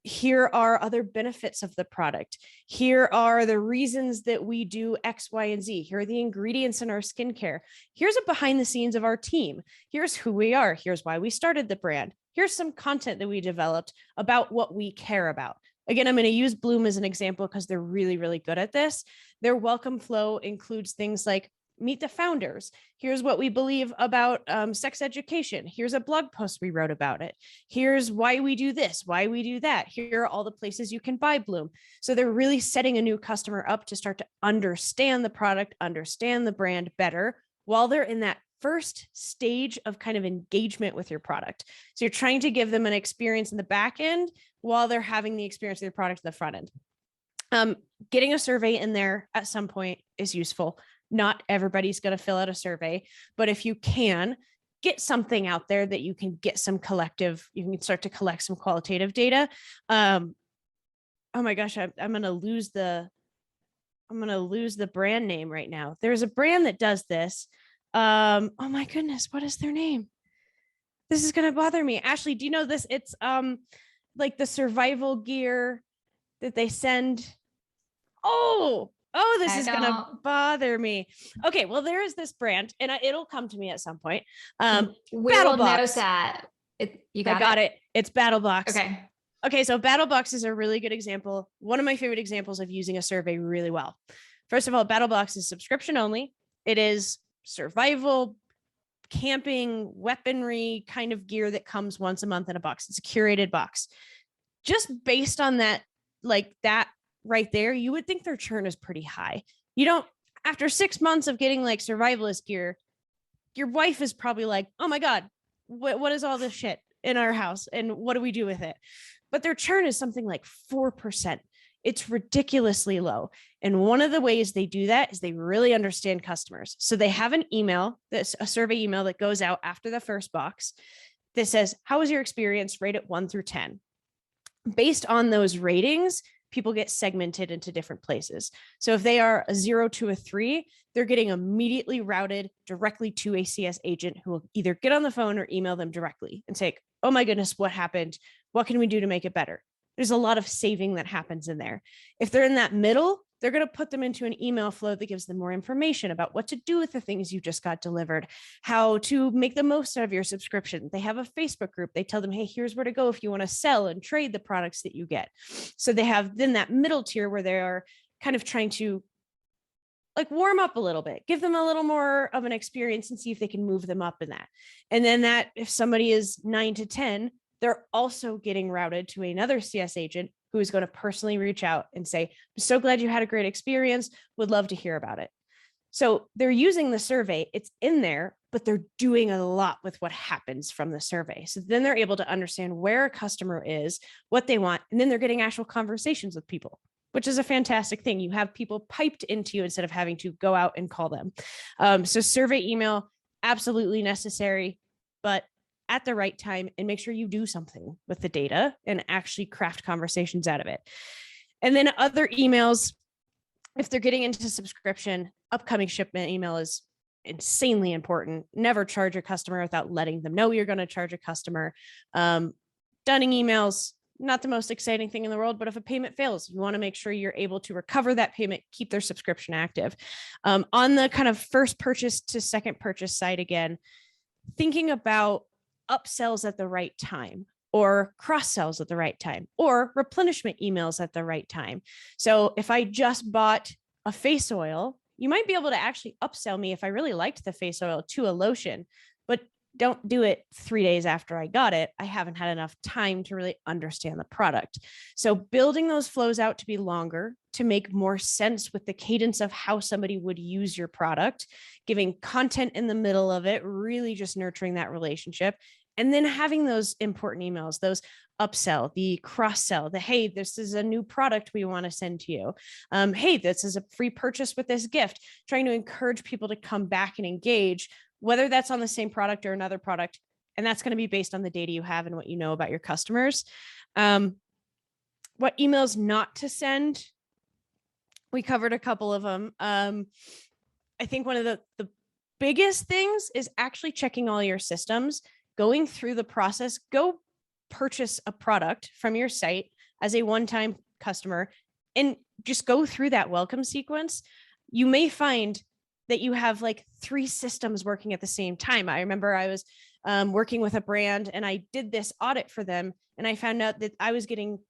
Here are other benefits of the product. Here are the reasons that we do X, Y, and Z. Here are the ingredients in our skincare. Here's a behind the scenes of our team. Here's who we are. Here's why we started the brand. Here's some content that we developed about what we care about. Again, I'm going to use Bloom as an example because they're really, really good at this. Their welcome flow includes things like meet the founders. Here's what we believe about sex education. Here's a blog post we wrote about it. Here's why we do this, why we do that. Here are all the places you can buy Bloom. So they're really setting a new customer up to start to understand the product, understand the brand better while they're in that first stage of kind of engagement with your product. So you're trying to give them an experience in the back end while they're having the experience of your product in the front end. Getting a survey in there at some point is useful. Not everybody's going to fill out a survey, but if you can get something out there that you can get some collective, you can start to collect some qualitative data. Oh my gosh, I'm going to lose the brand name right now. There's a brand that does this. Oh my goodness, what is their name? This is going to bother me. Ashley, do you know this? It's like the survival gear that they send. Oh, this is going to bother me. Okay, well, there is this brand, and it'll come to me at some point. We will note that. You got it. It's BattleBox. Okay, so BattleBox is a really good example. One of my favorite examples of using a survey really well. First of all, BattleBox is subscription only. It is survival, camping, weaponry kind of gear that comes once a month in a box. It's a curated box. Just based on that, like that right there, you would think their churn is pretty high. You don't, after 6 months of getting like survivalist gear, your wife is probably like, oh my God, what is all this shit in our house? And what do we do with it? But their churn is something like 4%. It's ridiculously low. And one of the ways they do that is they really understand customers. So they have an email, that's a survey email that goes out after the first box that says, how was your experience? Rate it 1 through 10. Based on those ratings, people get segmented into different places. So if they are a 0 to a 3, they're getting immediately routed directly to a CS agent who will either get on the phone or email them directly and say, oh my goodness, what happened? What can we do to make it better? there's a lot of saving that happens in there. If they're in that middle, they're going to put them into an email flow that gives them more information about what to do with the things you just got delivered, how to make the most out of your subscription. They have a Facebook group. They tell them, hey, here's where to go if you want to sell and trade the products that you get. So they have then that middle tier where they are kind of trying to like warm up a little bit, give them a little more of an experience and see if they can move them up in that. And then that if somebody is 9 to 10, they're also getting routed to another CS agent who is going to personally reach out and say, I'm so glad you had a great experience. Would love to hear about it. So they're using the survey, it's in there, but they're doing a lot with what happens from the survey. So then they're able to understand where a customer is, what they want, and then they're getting actual conversations with people, which is a fantastic thing. You have people piped into you instead of having to go out and call them. So survey email, absolutely necessary, but at the right time, and make sure you do something with the data and actually craft conversations out of it. And then other emails, if they're getting into subscription, upcoming shipment email is insanely important. Never charge a customer without letting them know you're going to charge a customer. Dunning emails, not the most exciting thing in the world, but if a payment fails, you want to make sure you're able to recover that payment, keep their subscription active. On the kind of first purchase to second purchase side, again, thinking about upsells at the right time, or cross sells at the right time, or replenishment emails at the right time. So if I just bought a face oil, you might be able to actually upsell me if I really liked the face oil to a lotion, but don't do it 3 days after I got it. I haven't had enough time to really understand the product. So building those flows out to be longer, to make more sense with the cadence of how somebody would use your product, giving content in the middle of it, really just nurturing that relationship. And then having those important emails, those upsell, the cross sell, the, hey, this is a new product we want to send to you. Hey, this is a free purchase with this gift, trying to encourage people to come back and engage, whether that's on the same product or another product. And that's going to be based on the data you have and what you know about your customers. What emails not to send, we covered a couple of them. I think one of the biggest things is actually checking all your systems, going through the process. Go purchase a product from your site as a one-time customer and just go through that welcome sequence. You may find that you have like 3 systems working at the same time. I remember I was working with a brand and I did this audit for them, and I found out that I was getting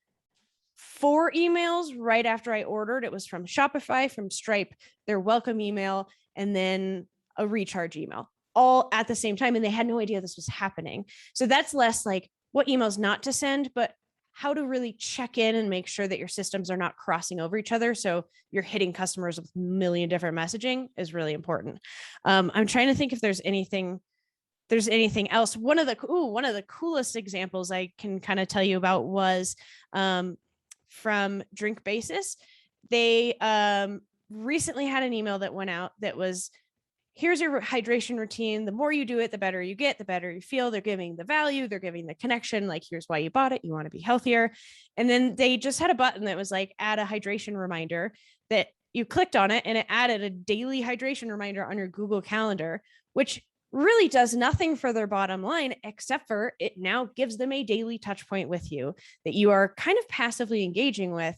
4 emails right after I ordered. It was from Shopify, from Stripe, their welcome email, and then a recharge email, all at the same time. And they had no idea this was happening. So that's less like what emails not to send, but how to really check in and make sure that your systems are not crossing over each other. So you're hitting customers with a million different messaging is really important. I'm trying to think if there's anything else. One of the coolest examples I can kind of tell you about was from Drink Basis. They recently had an email that went out that was, here's your hydration routine. The more you do it, the better you get, the better you feel. They're giving the value, they're giving the connection, like here's why you bought it. You want to be healthier. And then they just had a button that was like, add a hydration reminder, that you clicked on it and it added a daily hydration reminder on your Google Calendar, which really does nothing for their bottom line, except for it now gives them a daily touch point with you that you are kind of passively engaging with,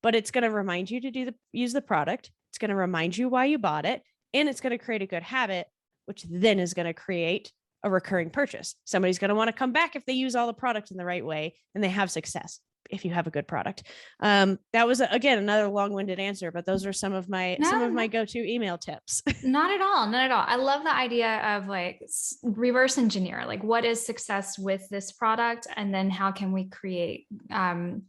but it's going to remind you to use the product. It's going to remind you why you bought it. And it's going to create a good habit, which then is going to create a recurring purchase. Somebody's going to want to come back if they use all the product in the right way and they have success if you have a good product. That was, again, another long-winded answer, but those are some of my go-to email tips. Not at all. Not at all. I love the idea of like reverse engineer, like what is success with this product? And then how can we create a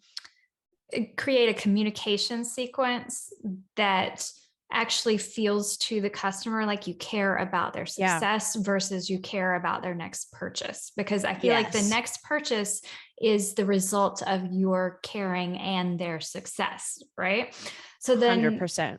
communication sequence that actually feels to the customer like you care about their success versus you care about their next purchase. Because I feel like the next purchase is the result of your caring and their success, right? So then 100%.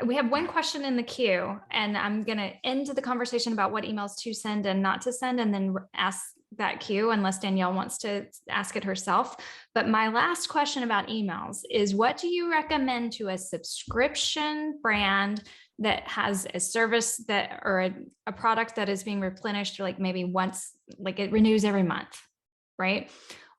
We have one question in the queue, and I'm going to end the conversation about what emails to send and not to send, and then ask that queue unless Danielle wants to ask it herself. But my last question about emails is, what do you recommend to a subscription brand that has a service that, or a product that is being replenished, like maybe once, like it renews every month, right?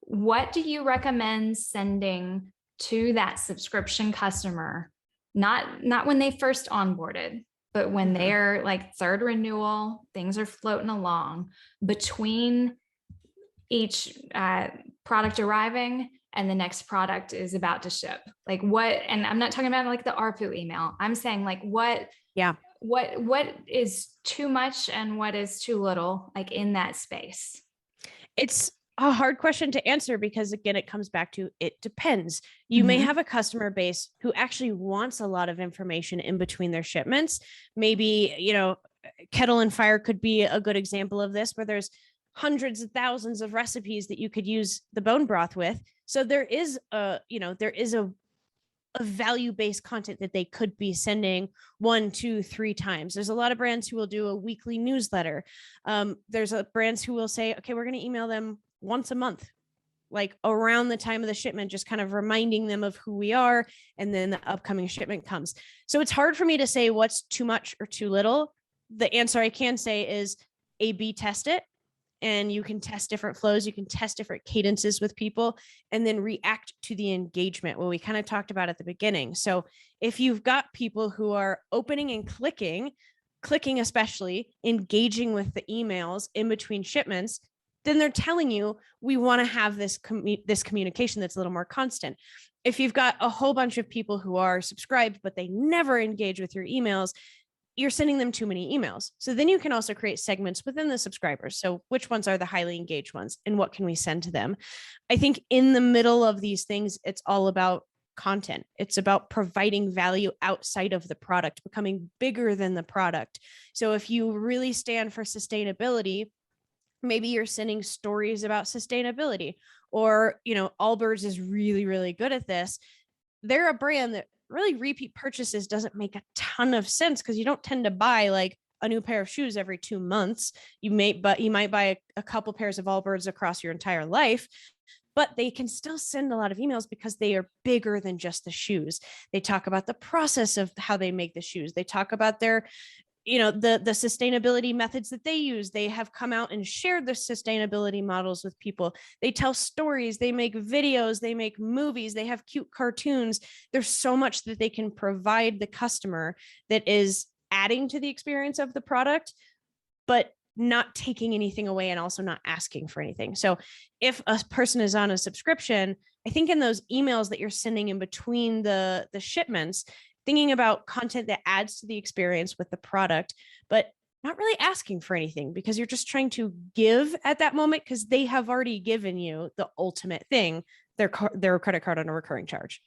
what do you recommend sending to that subscription customer? Not when they first onboarded, but when they're like third renewal, things are floating along between each product arriving and the next product is about to ship. Like what, and I'm not talking about like the ARPU email. I'm saying like what is too much and what is too little, like in that space? It's a hard question to answer because, again, it comes back to it depends. You may have a customer base who actually wants a lot of information in between their shipments. Maybe, you know, Kettle and Fire could be a good example of this, where there's hundreds of thousands of recipes that you could use the bone broth with. So there is a value-based content that they could be sending 1, 2, 3 times. There's a lot of brands who will do a weekly newsletter. There's brands who will say, okay, we're going to email them once a month, like around the time of the shipment, just kind of reminding them of who we are. And then the upcoming shipment comes. So it's hard for me to say what's too much or too little. The answer I can say is A/B test it. And you can test different flows. You can test different cadences with people and then react to the engagement, what we kind of talked about at the beginning. So if you've got people who are opening and clicking especially, engaging with the emails in between shipments, then they're telling you, we want to have this communication that's a little more constant. If you've got a whole bunch of people who are subscribed, but they never engage with your emails, you're sending them too many emails. So then you can also create segments within the subscribers. So which ones are the highly engaged ones and what can we send to them? I think in the middle of these things, it's all about content. It's about providing value outside of the product, becoming bigger than the product. So if you really stand for sustainability, maybe you're sending stories about sustainability, or, you know, Allbirds is really, really good at this. They're a brand that really repeat purchases doesn't make a ton of sense because you don't tend to buy like a new pair of shoes every 2 months. You might buy a couple pairs of Allbirds across your entire life, but they can still send a lot of emails because they are bigger than just the shoes. They talk about the process of how they make the shoes. They talk about their, you know, the sustainability methods that they use. They have come out and shared their sustainability models with people. They tell stories, they make videos, they make movies, they have cute cartoons. There's so much that they can provide the customer that is adding to the experience of the product, but not taking anything away and also not asking for anything. So if a person is on a subscription, I think in those emails that you're sending in between the shipments, thinking about content that adds to the experience with the product, but not really asking for anything because you're just trying to give at that moment because they have already given you the ultimate thing, their credit card on a recurring charge.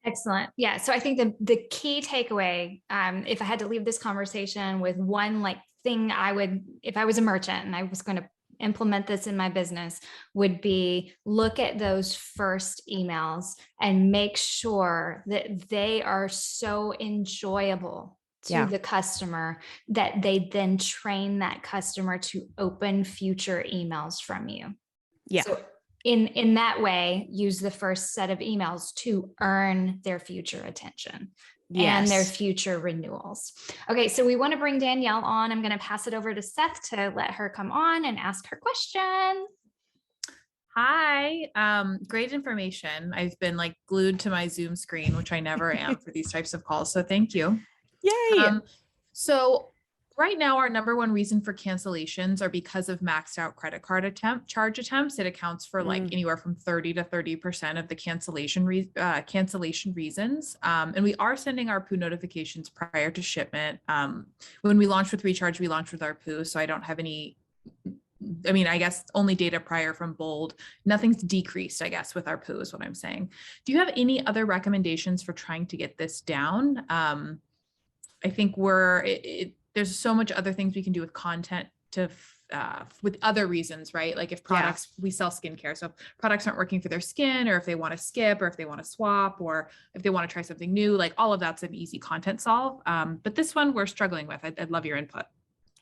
Excellent. Yeah. So I think the key takeaway, if I had to leave this conversation with one like thing I would, if I was a merchant and I was going to implement this in my business, would be look at those first emails and make sure that they are so enjoyable to the customer that they then train that customer to open future emails from you. Yeah. So in that way, use the first set of emails to earn their future attention. Yes. And their future renewals. Okay, so we want to bring Danielle on. I'm going to pass it over to Seth to let her come on and ask her question. Hi, great information. I've been like glued to my Zoom screen, which I never am for these types of calls. So thank you. Yay. So right now, our number one reason for cancellations are because of maxed out credit card charge attempts. It accounts for like anywhere from 30 to 30% of the cancellation reasons. And we are sending ARPU notifications prior to shipment. When we launched with Recharge, we launched with ARPU. So I don't have any, I mean, I guess only data prior from Bold. Nothing's decreased, I guess, with ARPU is what I'm saying. Do you have any other recommendations for trying to get this down? I think there's so much other things we can do with content to with other reasons, right? Like if products, we sell skincare. So if products aren't working for their skin, or if they want to skip, or if they want to swap, or if they want to try something new, like all of that's an easy content solve. But this one we're struggling with. I'd love your input.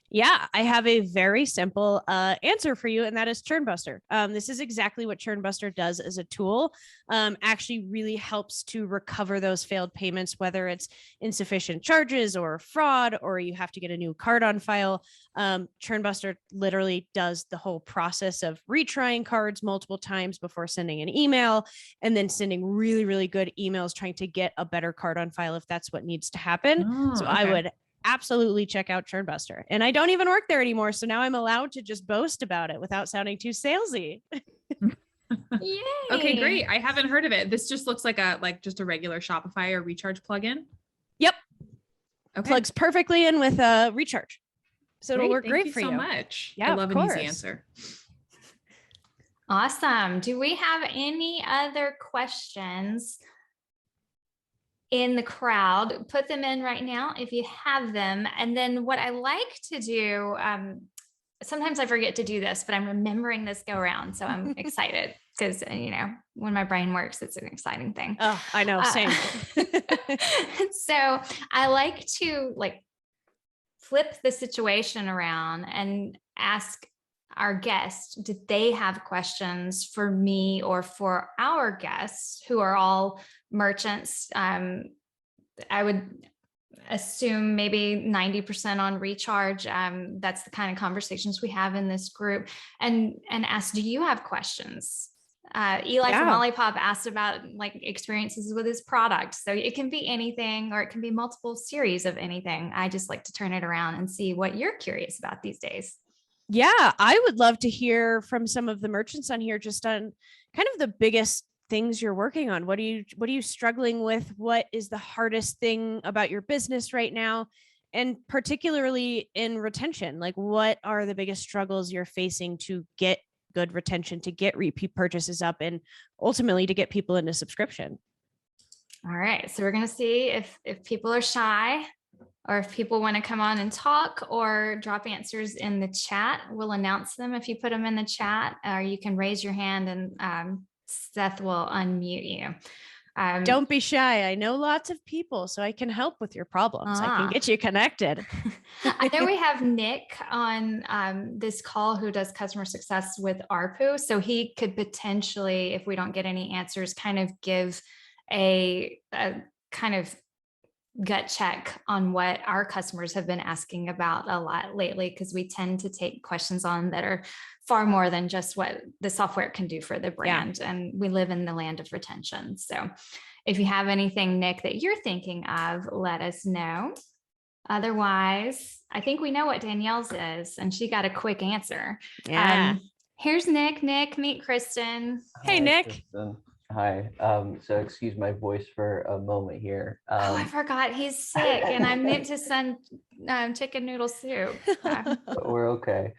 Yeah, I have a very simple answer for you, and that is Churnbuster. This is exactly what Churnbuster does as a tool. Actually really helps to recover those failed payments, whether it's insufficient charges or fraud, or you have to get a new card on file. Churnbuster literally does the whole process of retrying cards multiple times before sending an email, and then sending really, really good emails trying to get a better card on file if that's what needs to happen. Oh, So I would absolutely check out Churnbuster. And I don't even work there anymore. So now I'm allowed to just boast about it without sounding too salesy. Yay. Okay, great. I haven't heard of it. This just looks like just a regular Shopify or recharge plugin. Yep. Okay. Plugs perfectly in with recharge. So it'll work great for you. Thank you so much. Yeah, I love an easy answer. Awesome. Do we have any other questions in the crowd? Put them in right now if you have them. And then what I like to do, sometimes I forget to do this, but I'm remembering this go around. So I'm excited because, when my brain works, it's an exciting thing. Oh, I know. Same. So I like to flip the situation around and ask our guests, did they have questions for me or for our guests who are all merchants? I would assume maybe 90% on recharge. That's the kind of conversations we have in this group, and ask, do you have questions? Eli from Olipop asked about experiences with his product. So it can be anything, or it can be multiple series of anything. I just like to turn it around and see what you're curious about these days. Yeah, I would love to hear from some of the merchants on here, just on kind of the biggest things you're working on. What are you struggling with? What is the hardest thing about your business right now? And particularly in retention, what are the biggest struggles you're facing to get good retention, to get repeat purchases up, and ultimately to get people into subscription? All right. So we're going to see if people are shy, or if people want to come on and talk or drop answers in the chat. We'll announce them if you put them in the chat, or you can raise your hand and Seth will unmute you. Don't be shy. I know lots of people, so I can help with your problems. I can get you connected. I know we have Nick on this call who does customer success with ARPU. So he could potentially, if we don't get any answers, kind of give a kind of gut check on what our customers have been asking about a lot lately, because we tend to take questions on that are far more than just what the software can do for the brand. Yeah. And we live in the land of retention. So if you have anything, Nick, that you're thinking of, let us know. Otherwise, I think we know what Danielle's is, and she got a quick answer. Yeah. Here's Nick. Nick, meet Kristen. Hey, Nick. Kristen. Hi. So excuse my voice for a moment here. I forgot he's sick, and I meant to send chicken noodle soup. We're okay.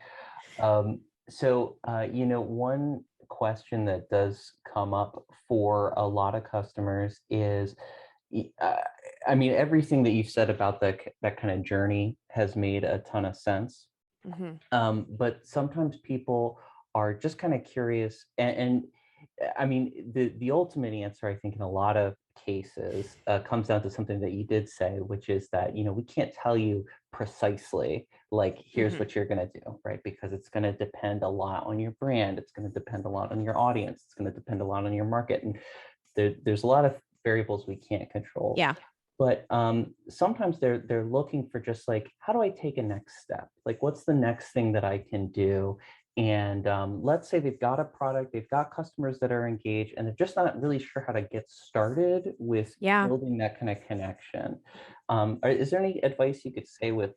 So one question that does come up for a lot of customers is, everything that you've said about that kind of journey has made a ton of sense. Mm-hmm. But sometimes people are just kind of curious, and the ultimate answer, I think, in a lot of cases comes down to something that you did say, which is that, we can't tell you precisely, here's mm-hmm. what you're going to do, right? Because it's going to depend a lot on your brand. It's going to depend a lot on your audience. It's going to depend a lot on your market. And there's a lot of variables we can't control. Yeah. But sometimes they're looking for just how do I take a next step? What's the next thing that I can do? And let's say they've got a product, they've got customers that are engaged, and they're just not really sure how to get started with building that kind of connection. Is there any advice you could say with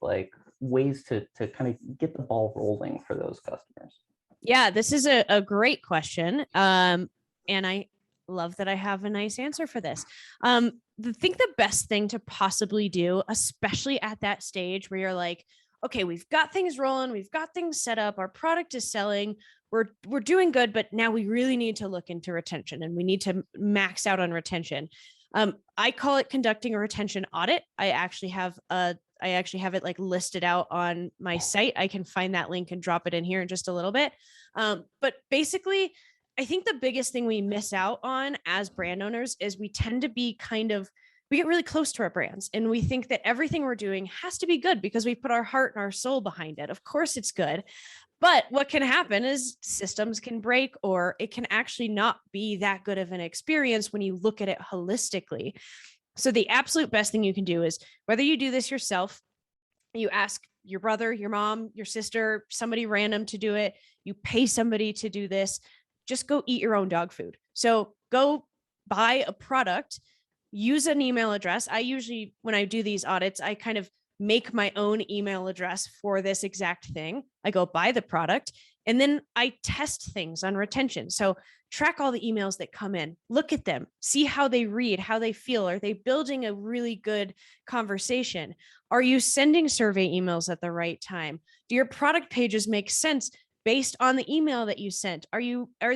ways to kind of get the ball rolling for those customers? Yeah, this is a great question. And I love that I have a nice answer for this. I think the best thing to possibly do, especially at that stage where you're okay, we've got things rolling, we've got things set up, our product is selling, we're doing good, but now we really need to look into retention, and we need to max out on retention. I call it conducting a retention audit. I actually have it listed out on my site. I can find that link and drop it in here in just a little bit. But basically, I think the biggest thing we miss out on as brand owners is we tend to be kind of we get really close to our brands and we think that everything we're doing has to be good because we put our heart and our soul behind it. Of course it's good. But what can happen is systems can break, or it can actually not be that good of an experience when you look at it holistically. So the absolute best thing you can do is, whether you do this yourself, you ask your brother, your mom, your sister, somebody random to do it, you pay somebody to do this, just go eat your own dog food. So go buy a product, use an email address. I usually, when I do these audits, I kind of make my own email address for this exact thing. I go buy the product, and then I test things on retention. So track all the emails that come in, look at them, see how they read, how they feel. Are they building a really good conversation? Are you sending survey emails at the right time? Do your product pages make sense based on the email that you sent? Are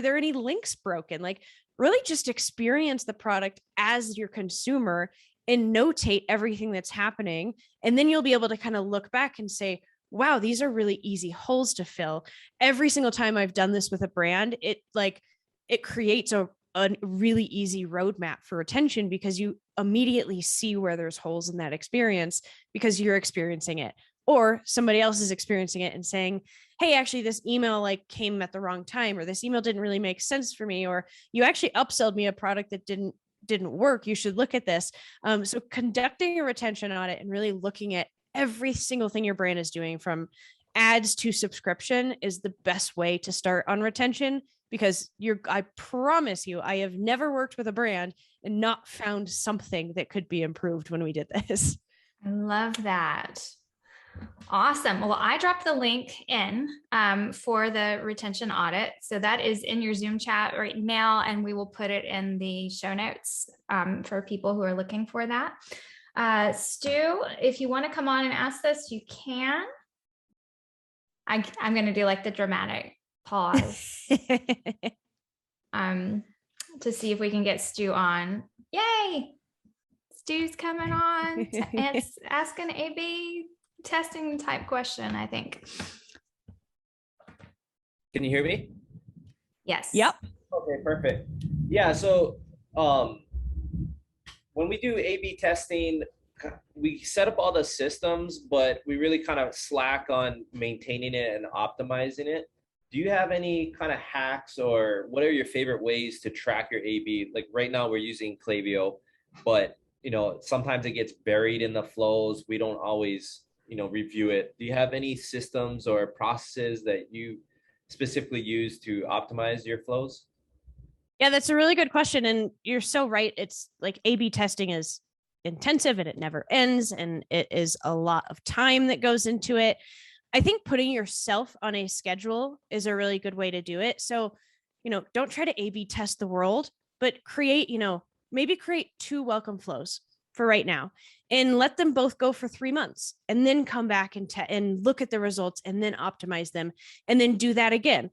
there any links broken? Like, really just experience the product as your consumer and notate everything that's happening. And then you'll be able to kind of look back and say, wow, these are really easy holes to fill. Every single time I've done this with a brand, it creates a really easy roadmap for retention, because you immediately see where there's holes in that experience because you're experiencing it, or somebody else is experiencing it and saying, hey, actually this email like came at the wrong time, or this email didn't really make sense for me, or you actually upsold me a product that didn't work. You should look at this. So conducting a retention audit and really looking at every single thing your brand is doing, from ads to subscription, is the best way to start on retention, because I promise you, I have never worked with a brand and not found something that could be improved when we did this. I love that. Awesome. Well, I dropped the link in for the retention audit. So that is in your Zoom chat right now, and we will put it in the show notes for people who are looking for that. Stu, if you want to come on and ask this, you can. I'm going to do like the dramatic pause to see if we can get Stu on. Yay! Stu's coming on. It's asking A/B testing type question, I think. Can you hear me? Yes. Yep. Okay, perfect. Yeah, so when we do A/B testing, we set up all the systems, but we really kind of slack on maintaining it and optimizing it. Do you have any kind of hacks, or what are your favorite ways to track your A/B? Like right now we're using Klaviyo, but sometimes it gets buried in the flows. We don't always review it. Do you have any systems or processes that you specifically use to optimize your flows? Yeah, that's a really good question. And you're so right. It's like A/B testing is intensive and it never ends. And it is a lot of time that goes into it. I think putting yourself on a schedule is a really good way to do it. So, don't try to A/B test the world, but maybe create 2 welcome flows for right now and let them both go for 3 months, and then come back and look at the results and then optimize them, and then do that again.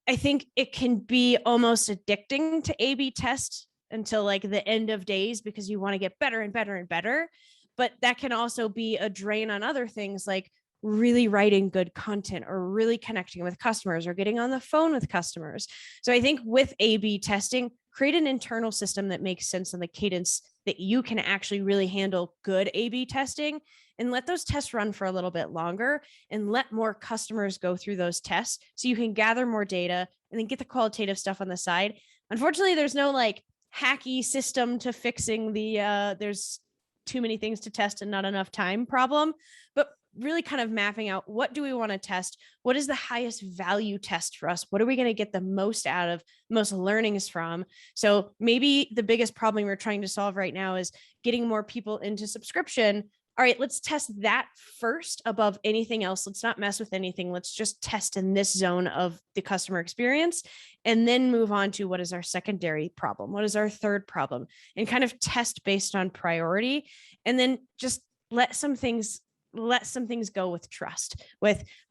I think it can be almost addicting to A/B test until like the end of days, because you want to get better and better and better. But that can also be a drain on other things, like really writing good content, or really connecting with customers, or getting on the phone with customers. So I think with A/B testing, create an internal system that makes sense on the cadence that you can actually really handle good A/B testing, and let those tests run for a little bit longer, and let more customers go through those tests so you can gather more data and then get the qualitative stuff on the side. Unfortunately, there's no like hacky system to fixing there's too many things to test and not enough time problem, but really kind of mapping out, what do we want to test? What is the highest value test for us? What are we going to get the most out of, most learnings from? So maybe the biggest problem we're trying to solve right now is getting more people into subscription. All right, let's test that first above anything else. Let's not mess with anything. Let's just test in this zone of the customer experience, and then move on to what is our secondary problem? What is our third problem? And kind of test based on priority, and then just let some things go with trust.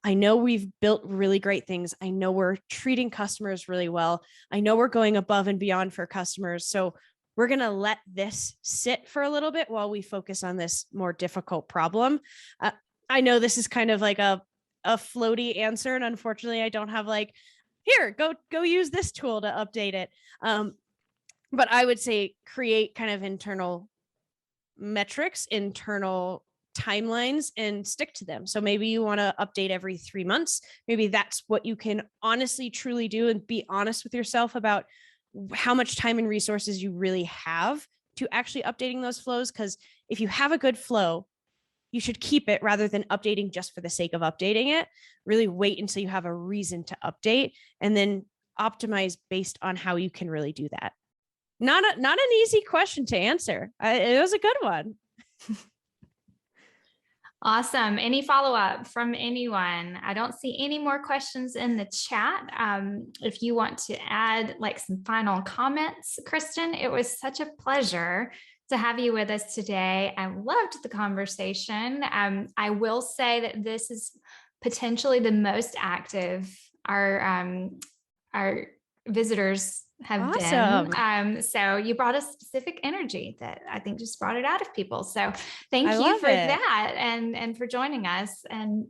I know we've built really great things. I know we're treating customers really well. I know we're going above and beyond for customers. So we're going to let this sit for a little bit while we focus on this more difficult problem. I know this is kind of like a floaty answer, and unfortunately I don't have like, here, go use this tool to update it. But I would say create kind of internal metrics, internal timelines, and stick to them. So maybe you want to update every 3 months. Maybe that's what you can honestly, truly do, and be honest with yourself about how much time and resources you really have to actually updating those flows. Because if you have a good flow, you should keep it rather than updating just for the sake of updating it. Really wait until you have a reason to update, and then optimize based on how you can really do that. Not an easy question to answer. It was a good one. Awesome. Any follow-up from anyone? I don't see any more questions in the chat. If you want to add like some final comments, Kristen, it was such a pleasure to have you with us today. I loved the conversation. I will say that this is potentially the most active our visitors have been. So you brought a specific energy that I think just brought it out of people. So thank you for that, and for joining us, and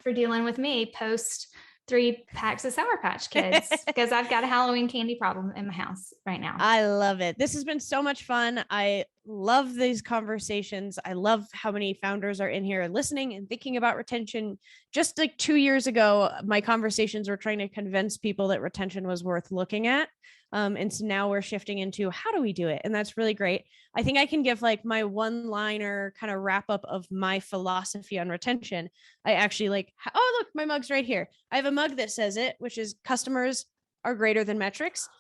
for dealing with me post 3 packs of Sour Patch Kids, because I've got a Halloween candy problem in my house right now. I love it. This has been so much fun. I love these conversations. I love how many founders are in here listening and thinking about retention. Just like 2 years ago, my conversations were trying to convince people that retention was worth looking at. And so now we're shifting into how do we do it? And that's really great. I think I can give like my one-liner kind of wrap up of my philosophy on retention. I actually like, oh, look, my mug's right here. I have a mug that says it, which is customers are greater than metrics,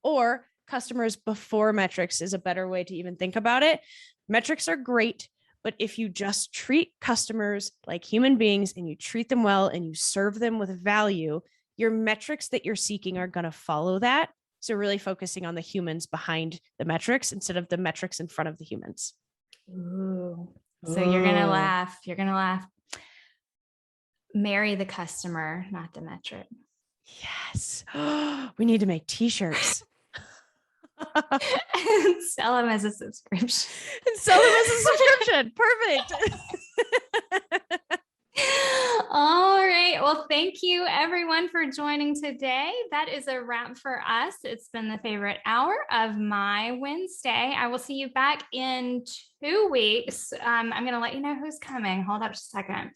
or customers before metrics is a better way to even think about it. Metrics are great, but if you just treat customers like human beings and you treat them well and you serve them with value, your metrics that you're seeking are going to follow that. So really focusing on the humans behind the metrics instead of the metrics in front of the humans. Ooh. So you're going to laugh. You're going to laugh. Marry the customer, not the metric. Yes. We need to make t-shirts. And sell them as a subscription. Perfect. All right. Well, thank you everyone for joining today. That is a wrap for us. It's been the favorite hour of my Wednesday. I will see you back in 2 weeks. I'm going to let you know who's coming. Hold up just a second.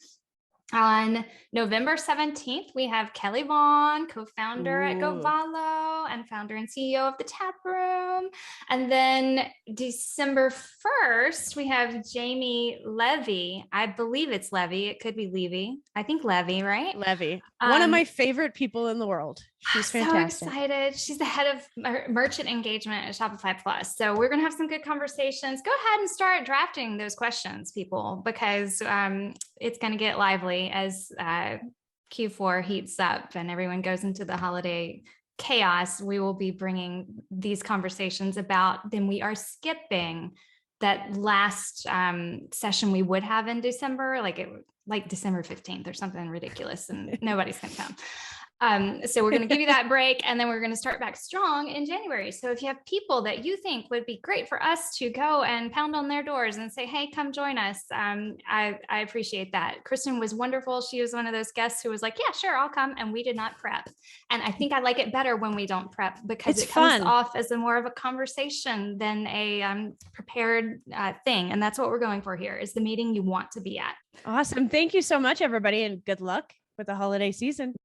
On November 17th, we have Kelly Vaughn, co-founder at Govalo and founder and CEO of the Tap Room. And then December 1st, we have Jamie Levy. I believe it's Levy. It could be Levy. I think Levy, right? Levy. One of my favorite people in the world. She's fantastic. So excited. She's the head of merchant engagement at Shopify Plus. So we're going to have some good conversations. Go ahead and start drafting those questions, people, because it's going to get lively as Q4 heats up and everyone goes into the holiday chaos. We will be bringing these conversations about, then we are skipping that last session we would have in December, like December 15th or something ridiculous, and nobody's going to come. So we're going to give you that break, and then we're going to start back strong in January. So if you have people that you think would be great for us to go and pound on their doors and say, hey, come join us. I appreciate that. Kristen was wonderful. She was one of those guests who was like, yeah, sure, I'll come. And we did not prep. And I think I like it better when we don't prep, because it comes off as more of a conversation than a prepared thing. And that's what we're going for here, is the meeting you want to be at. Awesome. Thank you so much, everybody, and good luck with the holiday season.